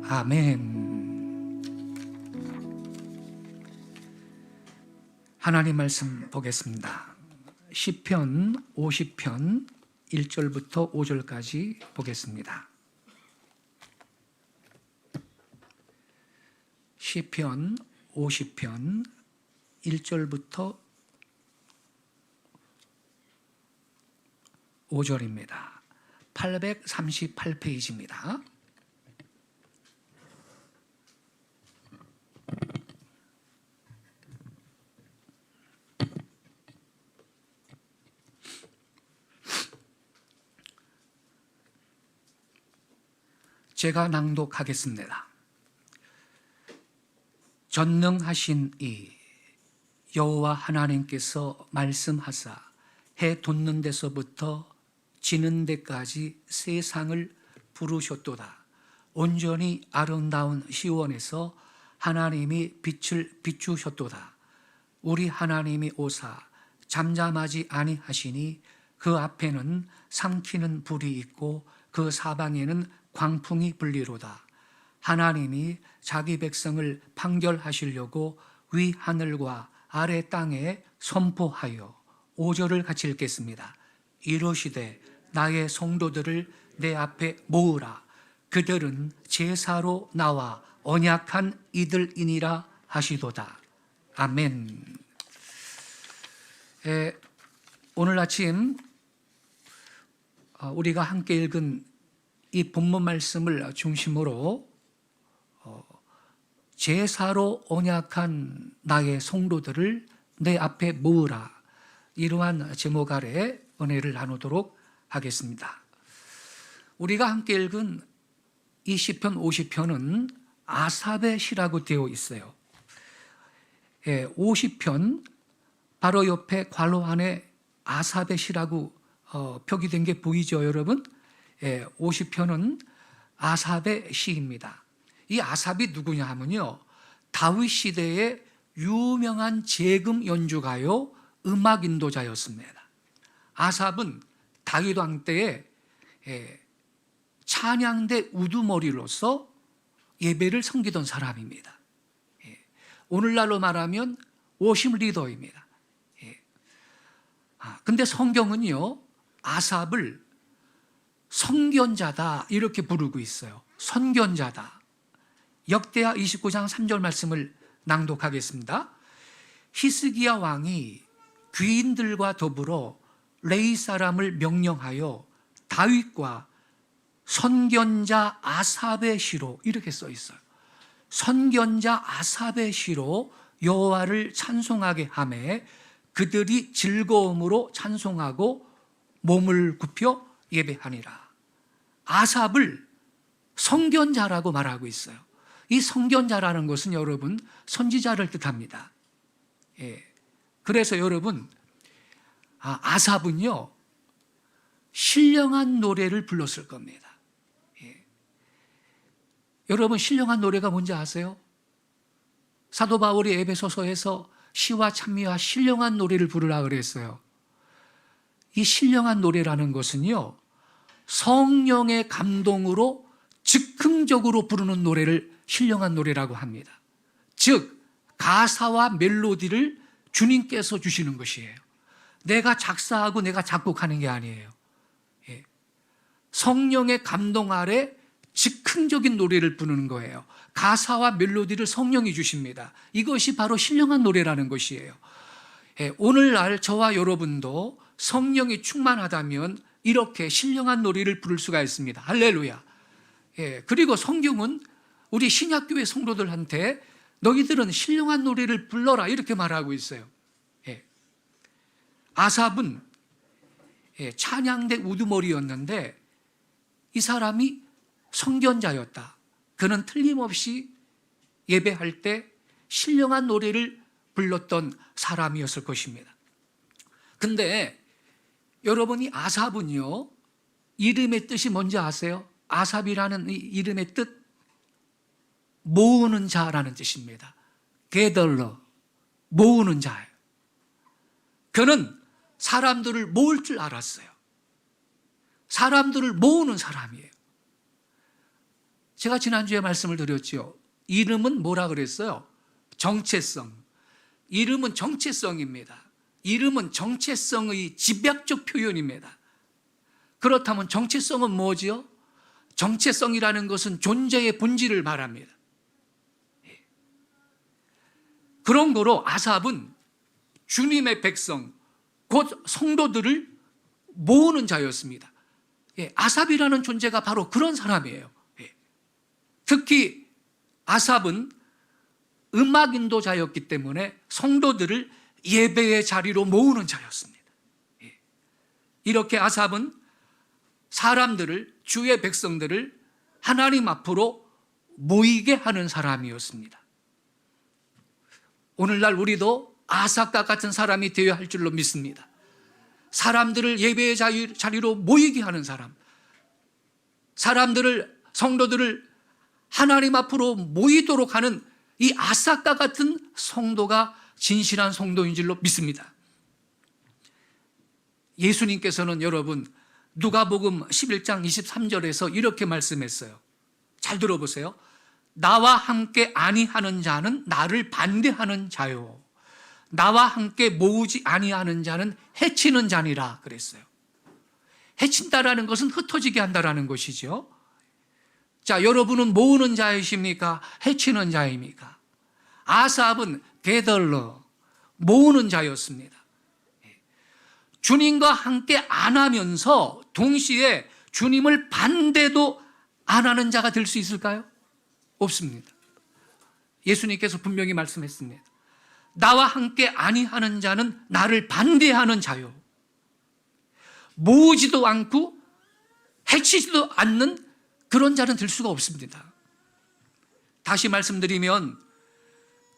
아멘. 하나님 말씀 보겠습니다. 시편 50편 1절부터 5절까지 보겠습니다. 시편 50편 1절부터 5절입니다. 838페이지입니다. 제가 낭독하겠습니다. 전능하신 이 여호와 하나님께서 말씀하사 해 돋는 데서부터 지는 데까지 세상을 부르셨도다. 온전히 아름다운 시온에서 하나님이 빛을 비추셨도다. 우리 하나님이 오사 잠잠하지 아니하시니 그 앞에는 삼키는 불이 있고 그 사방에는 광풍이 불리로다. 하나님이 자기 백성을 판결하시려고 위 하늘과 아래 땅에 선포하여 5절을 같이 읽겠습니다. 이르시되 나의 성도들을 내 앞에 모으라. 그들은 제사로 나와 언약한 이들이니라 하시도다. 아멘. 오늘 아침 우리가 함께 읽은 이 본문 말씀을 중심으로 제사로 언약한 나의 성도들을 내 앞에 모으라, 이러한 제목 아래 은혜를 나누도록 하겠습니다. 우리가 함께 읽은 이 시편 50편은 아삽의 시라고 되어 있어요. 50편 바로 옆에 괄호 안에 아삽의 시라고 표기된 게 보이죠, 여러분? 50편은 아삽의 시입니다. 이 아삽이 누구냐 하면요, 다윗 시대의 유명한 재금 연주가요, 음악 인도자였습니다. 아삽은 다윗 왕 때에 찬양대 우두머리로서 예배를 섬기던 사람입니다. 오늘날로 말하면 워십 리더입니다. 근데 성경은요, 아삽을 선견자다 이렇게 부르고 있어요. 선견자다. 역대하 29장 3절 말씀을 낭독하겠습니다. 히스기야 왕이 귀인들과 더불어 레위 사람을 명령하여 다윗과 선견자 아삽의 시로, 이렇게 써 있어요. 선견자 아삽의 시로 여호와를 찬송하게 하매 그들이 즐거움으로 찬송하고 몸을 굽혀 예배하니라. 아삽을 선견자라고 말하고 있어요. 이 선견자라는 것은 여러분 선지자를 뜻합니다. 그래서 여러분, 아삽은요 신령한 노래를 불렀을 겁니다. 여러분, 신령한 노래가 뭔지 아세요? 사도 바울이 에베소서에서 시와 찬미와 신령한 노래를 부르라 그랬어요. 이 신령한 노래라는 것은요, 성령의 감동으로 즉흥적으로 부르는 노래를 신령한 노래라고 합니다. 즉 가사와 멜로디를 주님께서 주시는 것이에요. 내가 작사하고 내가 작곡하는 게 아니에요. 성령의 감동 아래 즉흥적인 노래를 부르는 거예요. 가사와 멜로디를 성령이 주십니다. 이것이 바로 신령한 노래라는 것이에요. 오늘날 저와 여러분도 성령이 충만하다면 이렇게 신령한 노래를 부를 수가 있습니다. 할렐루야. 그리고 성경은 우리 신약교회 성도들한테 너희들은 신령한 노래를 불러라 이렇게 말하고 있어요. 아삽은 찬양대 우두머리였는데 이 사람이 선견자였다. 그는 틀림없이 예배할 때 신령한 노래를 불렀던 사람이었을 것입니다. 근데 여러분이 아삽은요, 이름의 뜻이 뭔지 아세요? 아삽이라는 이 이름의 뜻, 모으는 자라는 뜻입니다. 게덜러, 모으는 자예요. 그는 사람들을 모을 줄 알았어요. 사람들을 모으는 사람이에요. 제가 지난주에 말씀을 드렸죠. 이름은 뭐라 그랬어요? 정체성. 이름은 정체성입니다. 이름은 정체성의 집약적 표현입니다. 그렇다면 정체성은 뭐지요? 정체성이라는 것은 존재의 본질을 말합니다. 그런 거로 아삽은 주님의 백성, 곧 성도들을 모으는 자였습니다. 아삽이라는 존재가 바로 그런 사람이에요. 특히 아삽은 음악 인도자였기 때문에 성도들을 예배의 자리로 모으는 자였습니다. 이렇게 아삽은 사람들을, 주의 백성들을 하나님 앞으로 모이게 하는 사람이었습니다. 오늘날 우리도 아삽과 같은 사람이 되어야 할 줄로 믿습니다. 사람들을 예배의 자리로 모이게 하는 사람, 사람들을, 성도들을 하나님 앞으로 모이도록 하는 이 아삽과 같은 성도가 진실한 성도인 줄로 믿습니다. 예수님께서는 여러분 누가복음 11장 23절에서 이렇게 말씀했어요. 잘 들어보세요. 나와 함께 아니하는 자는 나를 반대하는 자요, 나와 함께 모으지 아니하는 자는 해치는 자니라 그랬어요. 해친다라는 것은 흩어지게 한다라는 것이죠. 자, 여러분은 모으는 자이십니까? 해치는 자입니까? 아삽은 게덜러, 모으는 자였습니다. 주님과 함께 안 하면서 동시에 주님을 반대도 안 하는 자가 될 수 있을까요? 없습니다. 예수님께서 분명히 말씀했습니다. 나와 함께 아니하는 자는 나를 반대하는 자요, 모으지도 않고 해치지도 않는 그런 자는 될 수가 없습니다. 다시 말씀드리면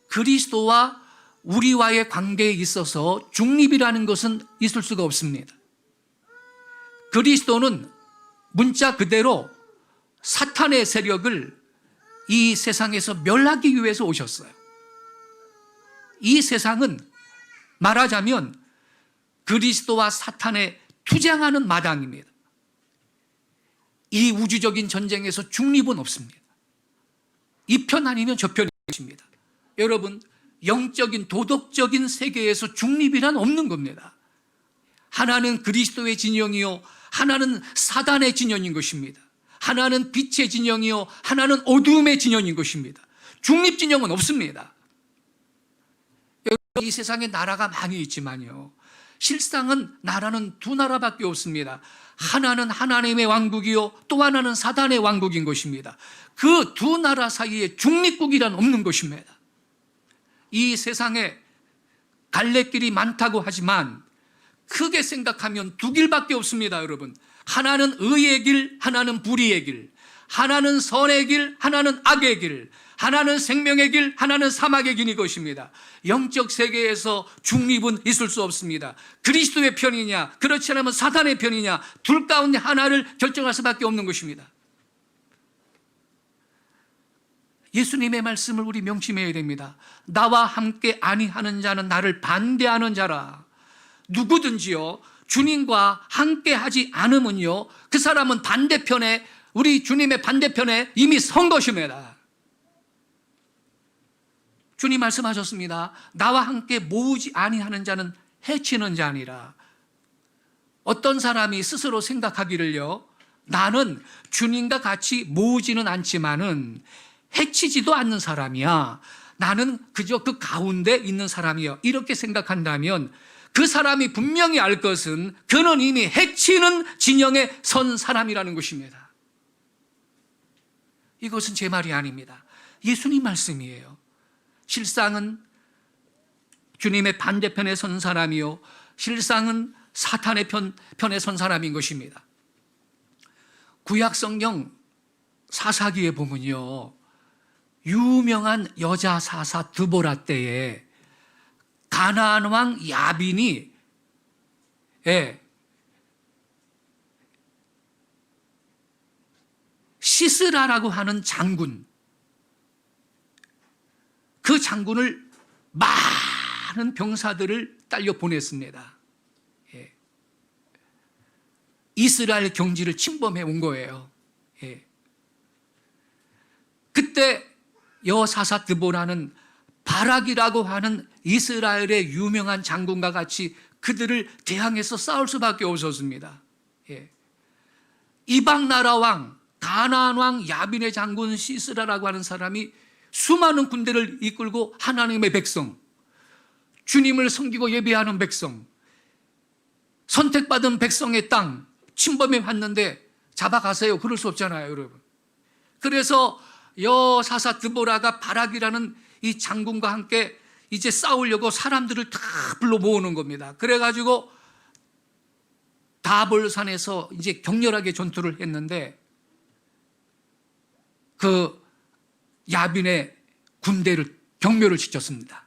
그리스도와 우리와의 관계에 있어서 중립이라는 것은 있을 수가 없습니다. 그리스도는 문자 그대로 사탄의 세력을 이 세상에서 멸하기 위해서 오셨어요. 이 세상은 말하자면 그리스도와 사탄의 투쟁하는 마당입니다. 이 우주적인 전쟁에서 중립은 없습니다. 이 편 아니면 저 편인 것입니다. 여러분, 영적인 도덕적인 세계에서 중립이란 없는 겁니다. 하나는 그리스도의 진영이요, 하나는 사단의 진영인 것입니다. 하나는 빛의 진영이요, 하나는 어두움의 진영인 것입니다. 중립 진영은 없습니다. 이 세상에 나라가 많이 있지만요, 실상은 나라는 두 나라밖에 없습니다. 하나는 하나님의 왕국이요, 또 하나는 사단의 왕국인 것입니다. 그 두 나라 사이에 중립국이란 없는 것입니다. 이 세상에 갈래길이 많다고 하지만 크게 생각하면 두 길밖에 없습니다. 여러분, 하나는 의의 길, 하나는 불의의 길, 하나는 선의 길, 하나는 악의 길, 하나는 생명의 길, 하나는 사막의 길인 것입니다. 영적 세계에서 중립은 있을 수 없습니다. 그리스도의 편이냐, 그렇지 않으면 사탄의 편이냐, 둘 가운데 하나를 결정할 수밖에 없는 것입니다. 예수님의 말씀을 우리 명심해야 됩니다. 나와 함께 아니하는 자는 나를 반대하는 자라. 누구든지요, 주님과 함께 하지 않으면요, 그 사람은 반대편에, 우리 주님의 반대편에 이미 선 것입니다. 주님 말씀하셨습니다. 나와 함께 모으지 아니하는 자는 해치는 자니라. 어떤 사람이 스스로 생각하기를요, 나는 주님과 같이 모으지는 않지만은 해치지도 않는 사람이야, 나는 그저 그 가운데 있는 사람이야, 이렇게 생각한다면 그 사람이 분명히 알 것은 그는 이미 해치는 진영에 선 사람이라는 것입니다. 이것은 제 말이 아닙니다. 예수님 말씀이에요. 실상은 주님의 반대편에 선 사람이요, 실상은 사탄의 편에 선 사람인 것입니다. 구약 성경 사사기에 보면요, 유명한 여자 사사 드보라 때에 가나안 왕 야빈이 시스라라고 하는 장군, 그 장군을 많은 병사들을 딸려 보냈습니다. 이스라엘 경지를 침범해 온 거예요. 그때 여사사 드보라는 바락이라고 하는 이스라엘의 유명한 장군과 같이 그들을 대항해서 싸울 수밖에 없었습니다. 예. 이방 나라 왕 가나안 왕 야빈의 장군 시스라라고 하는 사람이 수많은 군대를 이끌고 하나님의 백성, 주님을 섬기고 예배하는 백성, 선택받은 백성의 땅 침범해 왔는데 잡아가세요. 그럴 수 없잖아요, 여러분. 그래서 여사사 드보라가 바락이라는 이 장군과 함께 이제 싸우려고 사람들을 다 불러 모으는 겁니다. 그래가지고 다볼산에서 이제 격렬하게 전투를 했는데 그 야빈의 군대를 경멸을 시켰습니다.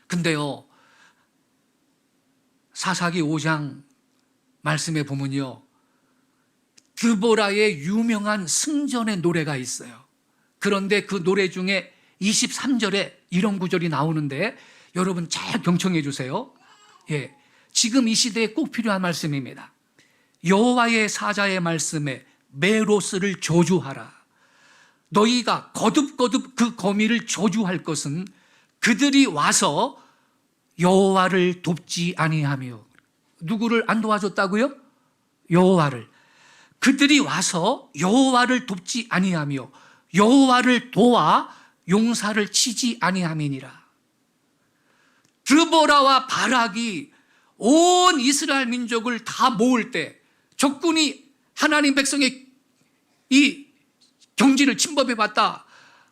근데요, 사사기 5장 말씀에 보면요, 드보라의 유명한 승전의 노래가 있어요. 그런데 그 노래 중에 23절에 이런 구절이 나오는데 여러분 잘 경청해 주세요. 예, 지금 이 시대에 꼭 필요한 말씀입니다. 여호와의 사자의 말씀에 메로스를 저주하라. 너희가 거듭거듭 그 거미를 저주할 것은 그들이 와서 여호와를 돕지 아니하며. 누구를 안 도와줬다고요? 여호와를. 그들이 와서 여호와를 돕지 아니하며 여호와를 도와 용사를 치지 아니함이니라. 드보라와 바락이 온 이스라엘 민족을 다 모을 때 적군이 하나님 백성의 이 경지를 침범해 봤다.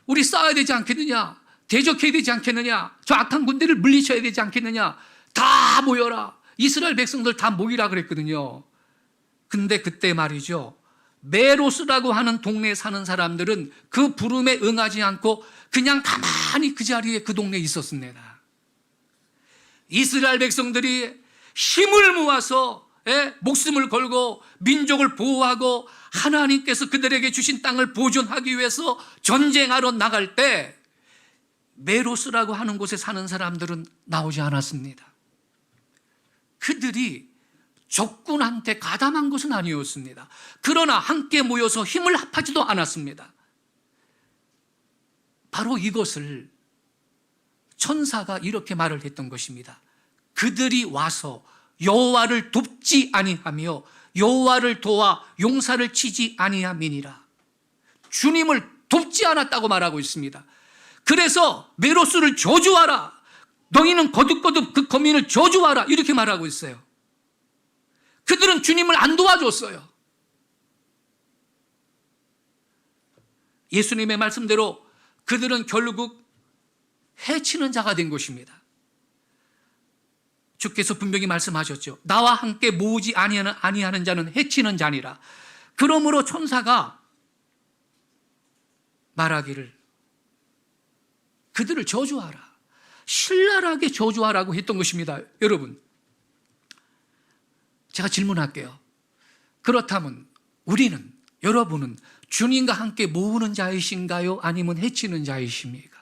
우리 싸워야 되지 않겠느냐? 대적해야 되지 않겠느냐? 저 악한 군대를 물리쳐야 되지 않겠느냐? 다 모여라. 이스라엘 백성들 다 모이라 그랬거든요. 근데 그때 말이죠, 메로스라고 하는 동네에 사는 사람들은 그 부름에 응하지 않고 그냥 가만히 그 자리에 그 동네에 있었습니다. 이스라엘 백성들이 힘을 모아서 목숨을 걸고 민족을 보호하고 하나님께서 그들에게 주신 땅을 보존하기 위해서 전쟁하러 나갈 때 메로스라고 하는 곳에 사는 사람들은 나오지 않았습니다. 그들이 적군한테 가담한 것은 아니었습니다. 그러나 함께 모여서 힘을 합하지도 않았습니다. 바로 이것을 천사가 이렇게 말을 했던 것입니다. 그들이 와서 여호와를 돕지 아니하며 여호와를 도와 용사를 치지 아니함이니라. 주님을 돕지 않았다고 말하고 있습니다. 그래서 메로스를 저주하라. 너희는 거듭거듭 그 거민을 저주하라. 이렇게 말하고 있어요. 그들은 주님을 안 도와줬어요. 예수님의 말씀대로 그들은 결국 해치는 자가 된 것입니다. 주께서 분명히 말씀하셨죠. 나와 함께 모으지 아니하는 자는 해치는 자니라. 그러므로 천사가 말하기를 그들을 저주하라. 신랄하게 저주하라고 했던 것입니다. 여러분, 제가 질문할게요. 그렇다면 우리는, 여러분은 주님과 함께 모으는 자이신가요? 아니면 해치는 자이십니까?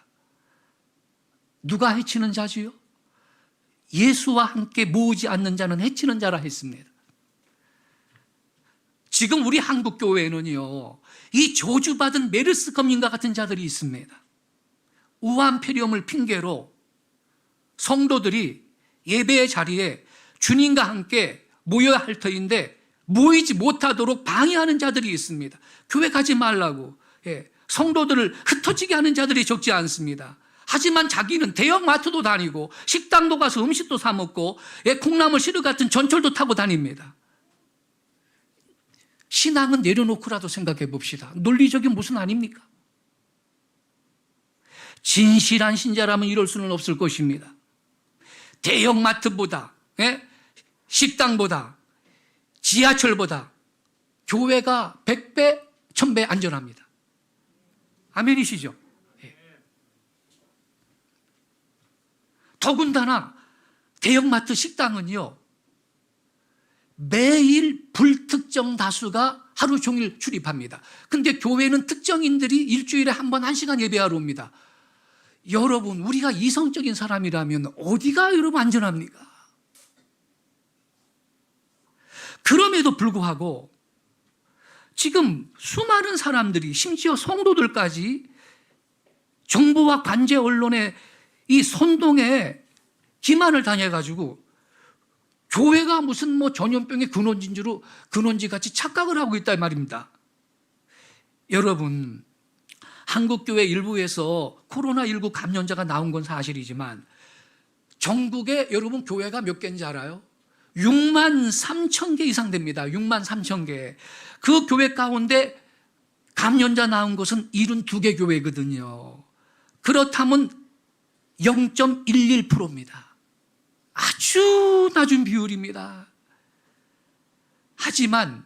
누가 해치는 자지요? 예수와 함께 모으지 않는 자는 해치는 자라 했습니다. 지금 우리 한국 교회에는요, 이 저주받은 메르스 거민과 같은 자들이 있습니다. 우한 폐렴을 핑계로 성도들이 예배의 자리에 주님과 함께 모여야 할 터인데 모이지 못하도록 방해하는 자들이 있습니다. 교회 가지 말라고, 성도들을 흩어지게 하는 자들이 적지 않습니다. 하지만 자기는 대형마트도 다니고 식당도 가서 음식도 사 먹고 콩나물 시루 같은 전철도 타고 다닙니다. 신앙은 내려놓고라도 생각해 봅시다. 논리적인 모순 아닙니까? 진실한 신자라면 이럴 수는 없을 것입니다. 대형마트보다, 식당보다, 지하철보다 교회가 100배, 1000배 안전합니다. 아멘이시죠? 더군다나 대형마트 식당은요, 매일 불특정 다수가 하루 종일 출입합니다. 근데 교회는 특정인들이 일주일에 한 번 1시간 예배하러 옵니다. 여러분, 우리가 이성적인 사람이라면 어디가 여러분 안전합니까? 그럼에도 불구하고 지금 수많은 사람들이 심지어 성도들까지 정부와 관제 언론의 이 선동에 기만을 당해가지고 교회가 무슨 뭐 전염병의 근원지 같이 착각을 하고 있다 말입니다. 여러분, 한국교회 일부에서 코로나19 감염자가 나온 건 사실이지만 전국에 여러분 교회가 몇 개인지 알아요? 6만 3천 개 이상 됩니다. 6만 3천 개. 그 교회 가운데 감염자 나온 것은 72개 교회거든요. 그렇다면 0.11%입니다. 아주 낮은 비율입니다. 하지만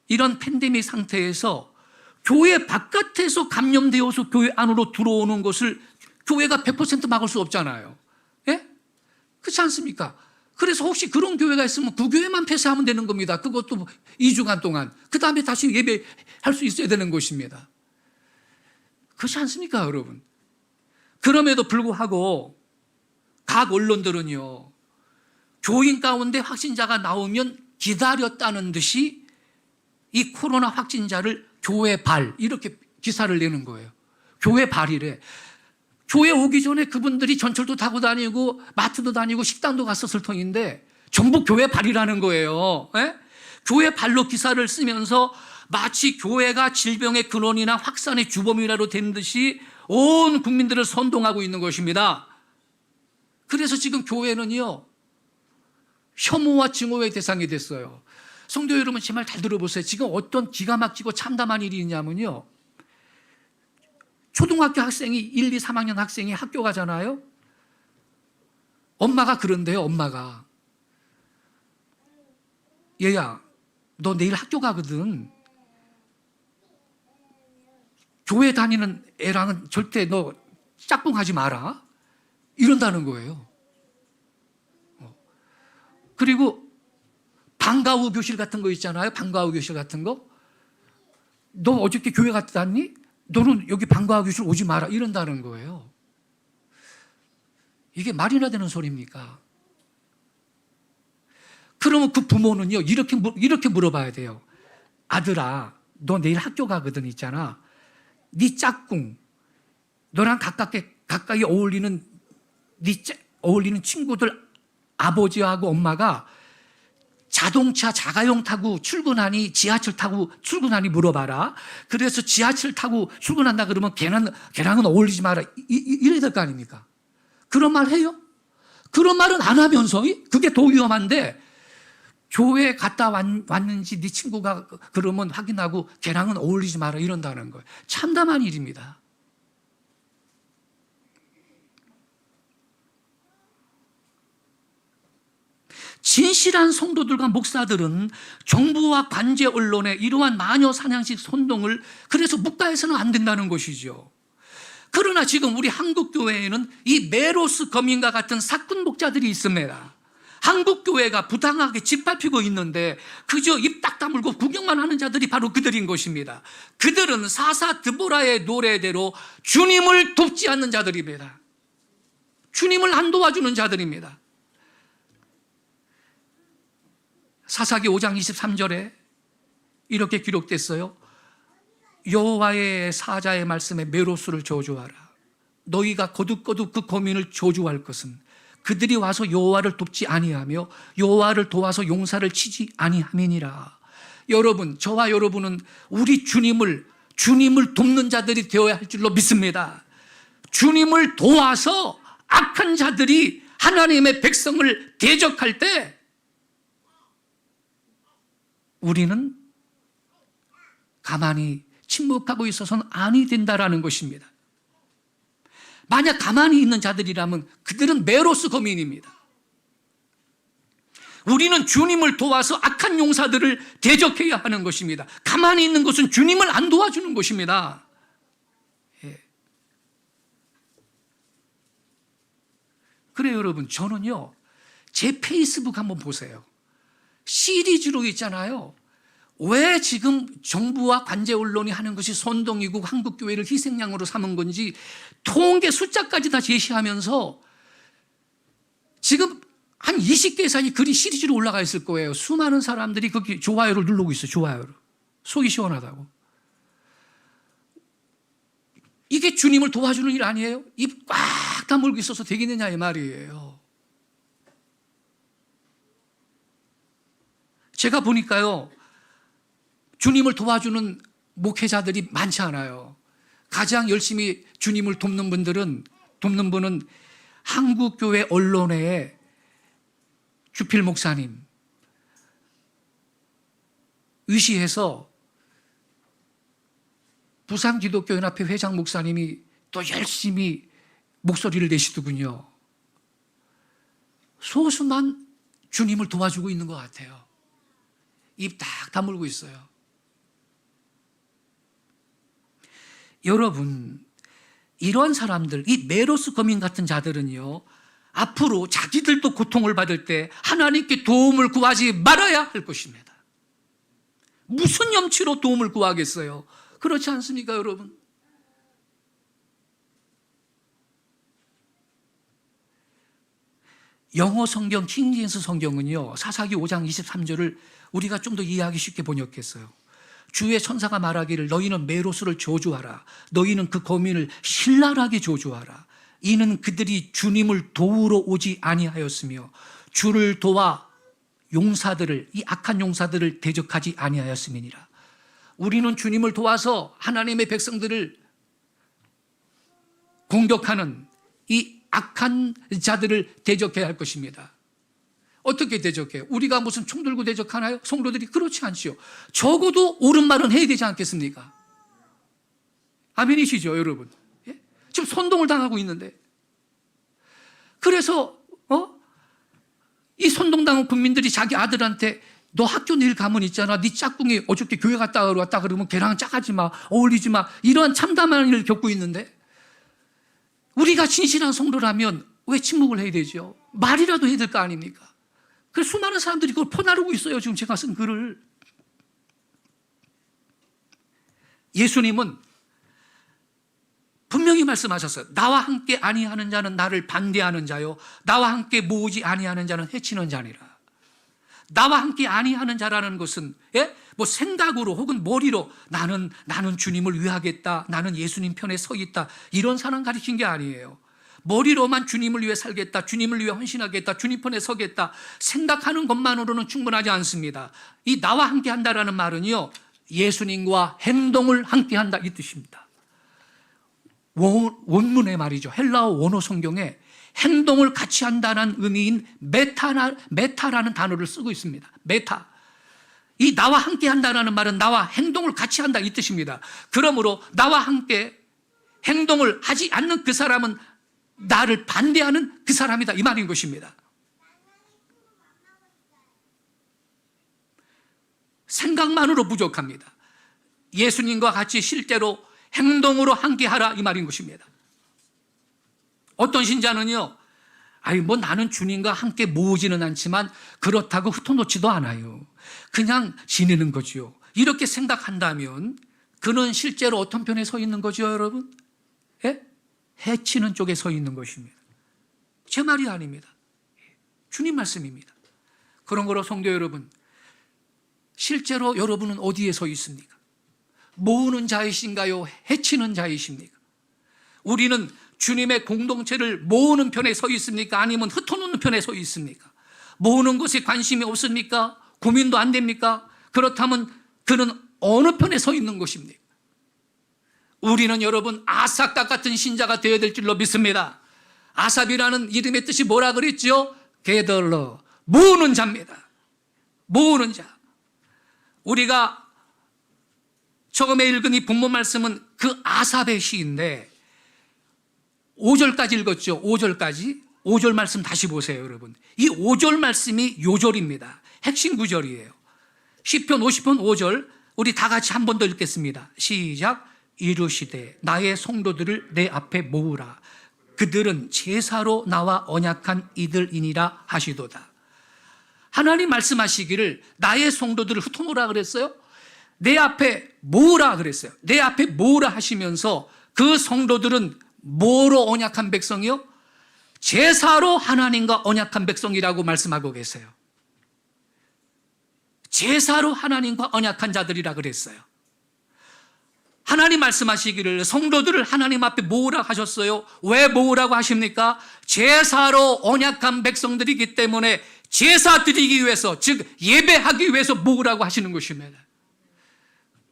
이런 팬데믹 상태에서 교회 바깥에서 감염되어서 교회 안으로 들어오는 것을 교회가 100% 막을 수 없잖아요. 예? 그렇지 않습니까? 그래서 혹시 그런 교회가 있으면 그 교회만 폐쇄하면 되는 겁니다. 그것도 2주간 동안. 그 다음에 다시 예배할 수 있어야 되는 것입니다. 그렇지 않습니까, 여러분? 그럼에도 불구하고 각 언론들은요, 교인 가운데 확진자가 나오면 기다렸다는 듯이 이 코로나 확진자를 교회 발, 이렇게 기사를 내는 거예요. 교회 발이래. 교회 오기 전에 그분들이 전철도 타고 다니고 마트도 다니고 식당도 갔었을 터인데 전부 교회 발이라는 거예요. 예? 교회 발로 기사를 쓰면서 마치 교회가 질병의 근원이나 확산의 주범이라도 된 듯이 온 국민들을 선동하고 있는 것입니다. 그래서 지금 교회는요, 혐오와 증오의 대상이 됐어요. 성도 여러분, 제 말 잘 들어보세요. 지금 어떤 기가 막히고 참담한 일이 있냐면요, 초등학교 학생이 1, 2, 3학년 학생이 학교 가잖아요. 엄마가 그런데요. 엄마가, 얘야, 너 내일 학교 가거든. 교회 다니는 애랑은 절대 너 짝꿍하지 마라. 이런다는 거예요. 그리고 방과 후 교실 같은 거 있잖아요. 방과 후 교실 같은 거. 너 어저께 교회 갔다 왔니? 너는 여기 방과 후 교실 오지 마라. 이런다는 거예요. 이게 말이나 되는 소리입니까? 그러면 그 부모는요, 이렇게 물어봐야 돼요. 아들아, 너 내일 학교 가거든 있잖아. 네 짝꿍, 너랑 가까이 어울리는 어울리는 친구들 아버지하고 엄마가 자동차 자가용 타고 출근하니 지하철 타고 출근하니 물어봐라. 그래서 지하철 타고 출근한다 그러면 걔랑은 어울리지 마라. 이래야 될 거 아닙니까? 그런 말 해요? 그런 말은 안 하면서 그게 더 위험한데 교회 갔다 왔는지 네 친구가 그러면 확인하고 걔랑은 어울리지 마라 이런다는 거예요. 참담한 일입니다. 진실한 성도들과 목사들은 정부와 관제 언론의 이러한 마녀 사냥식 선동을 그래서 묵과해서는 안 된다는 것이죠. 그러나 지금 우리 한국 교회에는 이 메로스 거민과 같은 사꾼 목자들이 있습니다. 한국 교회가 부당하게 짓밟히고 있는데 그저 입 딱 다물고 구경만 하는 자들이 바로 그들인 것입니다. 그들은 사사 드보라의 노래대로 주님을 돕지 않는 자들입니다. 주님을 안 도와주는 자들입니다. 사사기 5장 23절에 이렇게 기록됐어요. 여호와의 사자의 말씀에 메로스를 저주하라. 너희가 거듭거듭 그 거민을 저주할 것은 그들이 와서 여호와를 돕지 아니하며 여호와를 도와서 용사를 치지 아니함이니라. 여러분, 저와 여러분은 우리 주님을 돕는 자들이 되어야 할 줄로 믿습니다. 주님을 도와서 악한 자들이 하나님의 백성을 대적할 때 우리는 가만히 침묵하고 있어서는 아니 된다라는 것입니다. 만약 가만히 있는 자들이라면 그들은 메로스 거민입니다. 우리는 주님을 도와서 악한 용사들을 대적해야 하는 것입니다. 가만히 있는 것은 주님을 안 도와주는 것입니다. 예. 그래요, 여러분. 저는요, 제 페이스북 한번 보세요. 시리즈로 있잖아요. 왜 지금 정부와 관제 언론이 하는 것이 선동이고 한국교회를 희생양으로 삼은 건지 통계 숫자까지 다 제시하면서 지금 한 20개 이상의 글이 시리즈로 올라가 있을 거예요. 수많은 사람들이 거기 좋아요를 누르고 있어요. 좋아요를. 속이 시원하다고. 이게 주님을 도와주는 일 아니에요? 입 꽉 다물고 있어서 되겠느냐 이 말이에요. 제가 보니까요, 주님을 도와주는 목회자들이 많지 않아요. 가장 열심히 주님을 돕는 분은 한국교회 언론회의 주필 목사님, 의시해서 부산기독교연합회 회장 목사님이 또 열심히 목소리를 내시더군요. 소수만 주님을 도와주고 있는 것 같아요. 입 딱 다물고 있어요. 여러분, 이런 사람들, 이 메로스 거민 같은 자들은요, 앞으로 자기들도 고통을 받을 때 하나님께 도움을 구하지 말아야 할 것입니다. 무슨 염치로 도움을 구하겠어요? 그렇지 않습니까, 여러분? 영어 성경 킹제임스 성경은요, 사사기 5장 23절을 우리가 좀 더 이해하기 쉽게 번역했어요. 주의 천사가 말하기를 너희는 메로스를 저주하라. 너희는 그 거민을 신랄하게 저주하라. 이는 그들이 주님을 도우러 오지 아니하였으며 주를 도와 용사들을, 이 악한 용사들을 대적하지 아니하였음이니라. 우리는 주님을 도와서 하나님의 백성들을 공격하는 이 악한 자들을 대적해야 할 것입니다. 어떻게 대적해요? 우리가 무슨 총 들고 대적하나요? 성도들이? 그렇지 않지요. 적어도 옳은 말은 해야 되지 않겠습니까? 아멘이시죠, 여러분? 예? 지금 선동을 당하고 있는데. 그래서 이 선동당한 국민들이 자기 아들한테 너 학교 내일 가면 있잖아. 네 짝꿍이 어저께 교회 갔다 그러면 걔랑 짝하지 마. 어울리지 마. 이러한 참담한 일을 겪고 있는데 우리가 진실한 성도라면 왜 침묵을 해야 되죠? 말이라도 해야 될 거 아닙니까? 그래서 수많은 사람들이 그걸 퍼나르고 있어요. 지금 제가 쓴 글을. 예수님은 분명히 말씀하셨어요. 나와 함께 아니하는 자는 나를 반대하는 자요, 나와 함께 모으지 아니하는 자는 해치는 자니라. 나와 함께 아니하는 자라는 것은 뭐 생각으로 혹은 머리로 나는 주님을 위하겠다, 나는 예수님 편에 서 있다, 이런 사람 가리킨 게 아니에요. 머리로만 주님을 위해 살겠다, 주님을 위해 헌신하겠다, 주님 편에 서겠다 생각하는 것만으로는 충분하지 않습니다. 이 나와 함께 한다라는 말은요, 예수님과 행동을 함께 한다 이 뜻입니다. 원문의 말이죠. 헬라어 원어 성경에 행동을 같이 한다는 의미인 메타라는 단어를 쓰고 있습니다. 메타. 이 나와 함께 한다는 말은 나와 행동을 같이 한다 이 뜻입니다. 그러므로 나와 함께 행동을 하지 않는 그 사람은 나를 반대하는 그 사람이다 이 말인 것입니다. 생각만으로 부족합니다. 예수님과 같이 실제로 행동으로 함께하라 이 말인 것입니다. 어떤 신자는요, 뭐 나는 주님과 함께 모으지는 않지만 그렇다고 흩어놓지도 않아요. 그냥 지내는 거죠. 이렇게 생각한다면 그는 실제로 어떤 편에 서 있는 거죠, 여러분? 해치는 쪽에 서 있는 것입니다. 제 말이 아닙니다. 주님 말씀입니다. 그런 거로 성도 여러분, 실제로 여러분은 어디에 서 있습니까? 모으는 자이신가요? 해치는 자이십니까? 우리는 주님의 공동체를 모으는 편에 서 있습니까? 아니면 흩어놓는 편에 서 있습니까? 모으는 것에 관심이 없습니까? 고민도 안 됩니까? 그렇다면 그는 어느 편에 서 있는 것입니까? 우리는 여러분 아삭과 같은 신자가 되어야 될 줄로 믿습니다. 아삽이라는 이름의 뜻이 뭐라 그랬죠? 게덜러, 모으는 자입니다. 모으는 자. 우리가 처음에 읽은 이 본문 말씀은 그 아삽의 시인데 5절까지 읽었죠. 5절까지. 5절 말씀 다시 보세요, 여러분. 이 5절 말씀이 요절입니다. 핵심 구절이에요. 시편 50편 5절 우리 다 같이 한 번 더 읽겠습니다. 시작. 이르시되 나의 성도들을 내 앞에 모으라. 그들은 제사로 나와 언약한 이들이니라 하시도다. 하나님 말씀하시기를 나의 성도들을 흩어놓으라 그랬어요. 내 앞에 모으라 그랬어요. 내 앞에 모으라 하시면서 그 성도들은 뭐로 언약한 백성이요? 제사로 하나님과 언약한 백성이라고 말씀하고 계세요. 제사로 하나님과 언약한 자들이라 그랬어요. 하나님 말씀하시기를 성도들을 하나님 앞에 모으라 하셨어요. 왜 모으라고 하십니까? 제사로 언약한 백성들이기 때문에 제사 드리기 위해서, 즉 예배하기 위해서 모으라고 하시는 것입니다.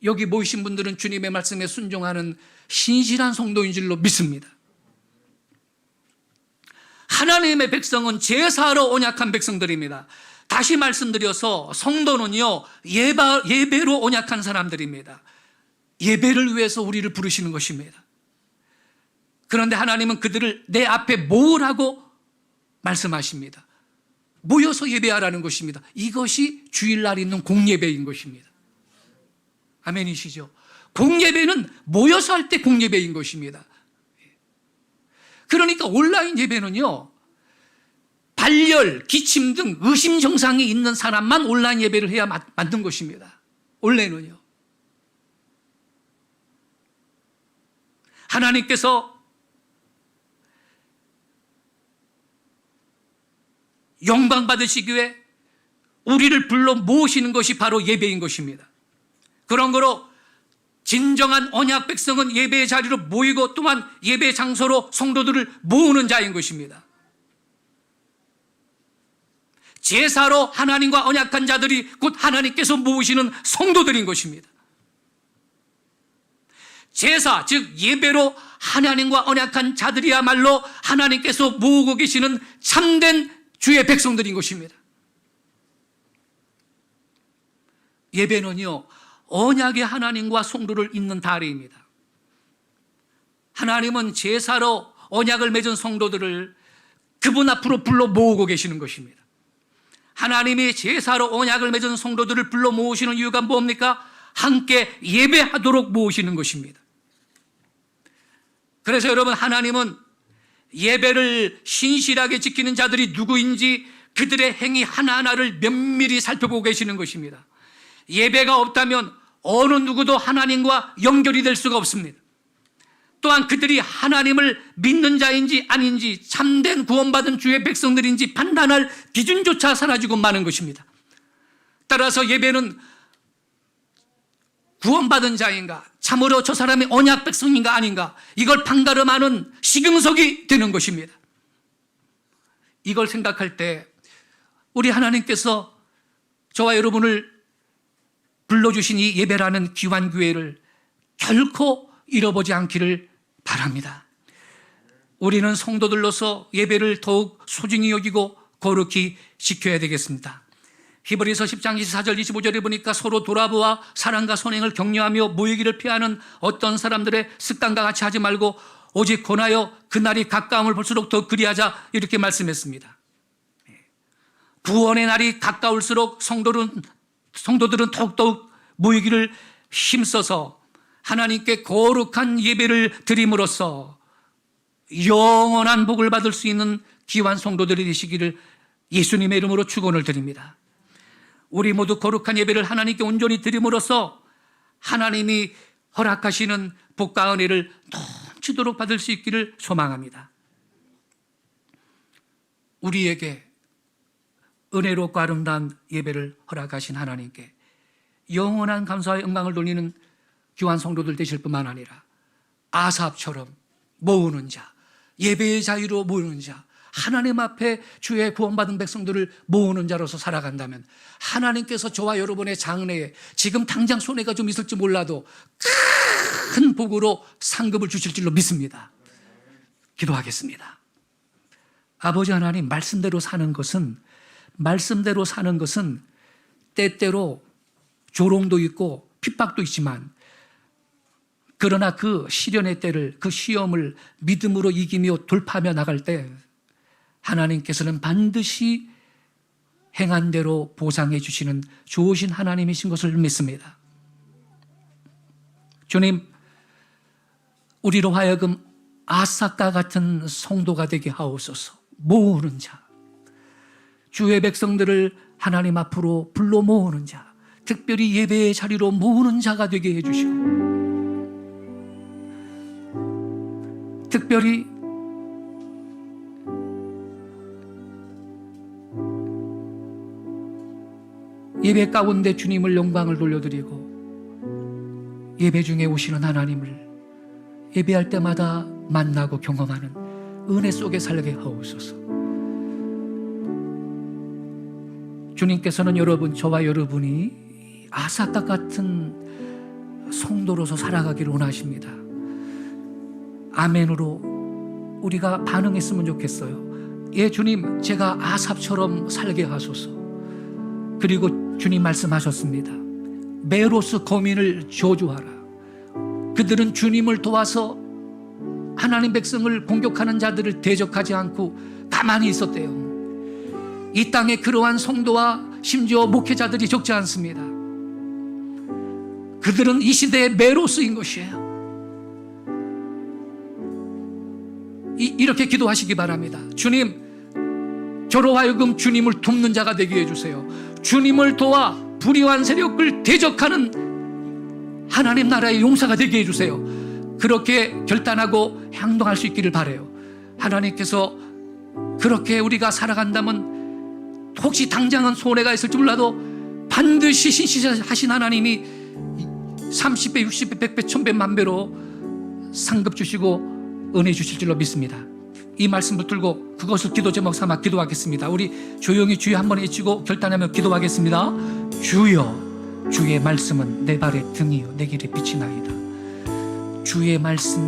여기 모이신 분들은 주님의 말씀에 순종하는 신실한 성도인 줄로 믿습니다. 하나님의 백성은 제사로 언약한 백성들입니다. 다시 말씀드려서 성도는요, 예배로 언약한 사람들입니다. 예배를 위해서 우리를 부르시는 것입니다. 그런데 하나님은 그들을 내 앞에 모으라고 말씀하십니다. 모여서 예배하라는 것입니다. 이것이 주일날 있는 공예배인 것입니다. 아멘이시죠? 공예배는 모여서 할 때 공예배인 것입니다. 그러니까 온라인 예배는요, 발열, 기침 등 의심 증상이 있는 사람만 온라인 예배를 해야 맞는 것입니다. 원래는요. 하나님께서 영광 받으시기 위해 우리를 불러 모으시는 것이 바로 예배인 것입니다. 그런 거로 진정한 언약 백성은 예배의 자리로 모이고 또한 예배 장소로 성도들을 모으는 자인 것입니다. 제사로 하나님과 언약한 자들이 곧 하나님께서 모으시는 성도들인 것입니다. 제사, 즉 예배로 하나님과 언약한 자들이야말로 하나님께서 모으고 계시는 참된 주의 백성들인 것입니다. 예배는요, 언약의 하나님과 성도를 잇는 다리입니다. 하나님은 제사로 언약을 맺은 성도들을 그분 앞으로 불러 모으고 계시는 것입니다. 하나님이 제사로 언약을 맺은 성도들을 불러 모으시는 이유가 뭡니까? 함께 예배하도록 모으시는 것입니다. 그래서 여러분, 하나님은 예배를 신실하게 지키는 자들이 누구인지 그들의 행위 하나하나를 면밀히 살펴보고 계시는 것입니다. 예배가 없다면 어느 누구도 하나님과 연결이 될 수가 없습니다. 또한 그들이 하나님을 믿는 자인지 아닌지, 참된 구원받은 주의 백성들인지 판단할 기준조차 사라지고 마는 것입니다. 따라서 예배는 구원받은 자인가, 참으로 저 사람이 언약 백성인가 아닌가, 이걸 판가름하는 시금석이 되는 것입니다. 이걸 생각할 때 우리 하나님께서 저와 여러분을 불러주신 이 예배라는 귀한 기회를 결코 잃어보지 않기를 바랍니다. 우리는 성도들로서 예배를 더욱 소중히 여기고 거룩히 지켜야 되겠습니다. 히브리서 10장 24절 25절에 보니까 서로 돌아보아 사랑과 선행을 격려하며 모이기를 피하는 어떤 사람들의 습관과 같이 하지 말고 오직 권하여 그날이 가까움을 볼수록 더 그리하자, 이렇게 말씀했습니다. 구원의 날이 가까울수록 성도들은 더욱더욱 모이기를 힘써서 하나님께 거룩한 예배를 드림으로써 영원한 복을 받을 수 있는 귀한 성도들이 되시기를 예수님의 이름으로 축원을 드립니다. 우리 모두 거룩한 예배를 하나님께 온전히 드림으로써 하나님이 허락하시는 복과 은혜를 넘치도록 받을 수 있기를 소망합니다. 우리에게 은혜롭고 아름다운 예배를 허락하신 하나님께 영원한 감사와 영광을 돌리는 귀한 성도들 되실 뿐만 아니라 아삽처럼 모으는 자, 예배의 자유로 모으는 자, 하나님 앞에 주의 구원받은 백성들을 모으는 자로서 살아간다면 하나님께서 저와 여러분의 장래에 지금 당장 손해가 좀 있을지 몰라도 큰 복으로 상급을 주실 줄로 믿습니다. 기도하겠습니다. 아버지 하나님, 말씀대로 사는 것은 때때로 조롱도 있고 핍박도 있지만, 그러나 그 시련의 때를, 그 시험을 믿음으로 이기며 돌파하며 나갈 때 하나님께서는 반드시 행한 대로 보상해 주시는 좋으신 하나님이신 것을 믿습니다. 주님, 우리로 하여금 아삭과 같은 성도가 되게 하옵소서. 모으는 자, 주의 백성들을 하나님 앞으로 불러 모으는 자, 특별히 예배의 자리로 모으는 자가 되게 해주시고, 특별히 예배 가운데 주님을 영광을 돌려드리고 예배 중에 오시는 하나님을 예배할 때마다 만나고 경험하는 은혜 속에 살게 하옵소서. 주님께서는 저와 여러분이 아삭과 같은 성도로서 살아가기를 원하십니다. 아멘으로 우리가 반응했으면 좋겠어요. 예, 주님, 제가 아삽처럼 살게 하소서. 그리고 주님 말씀하셨습니다. 메로스 거민을 저주하라. 그들은 주님을 도와서 하나님 백성을 공격하는 자들을 대적하지 않고 가만히 있었대요. 이 땅에 그러한 성도와 심지어 목회자들이 적지 않습니다. 그들은 이 시대의 메로스인 것이에요. 이렇게 기도하시기 바랍니다. 주님, 저로 하여금 주님을 돕는 자가 되게 해주세요. 주님을 도와 불의한 세력을 대적하는 하나님 나라의 용사가 되게 해주세요. 그렇게 결단하고 행동할 수 있기를 바라요. 하나님께서 그렇게 우리가 살아간다면 혹시 당장은 손해가 있을지 몰라도 반드시 신실하신 하나님이 30배, 60배, 100배, 1000배, 만배로 상급 주시고 은혜 주실 줄로 믿습니다. 이 말씀 붙들고 그것을 기도 제목 삼아 기도하겠습니다. 우리 조용히 주여 한번 외치고 결단하며 기도하겠습니다. 주여, 주의 말씀은 내 발의 등이요 내 길의 빛이나이다. 주의 말씀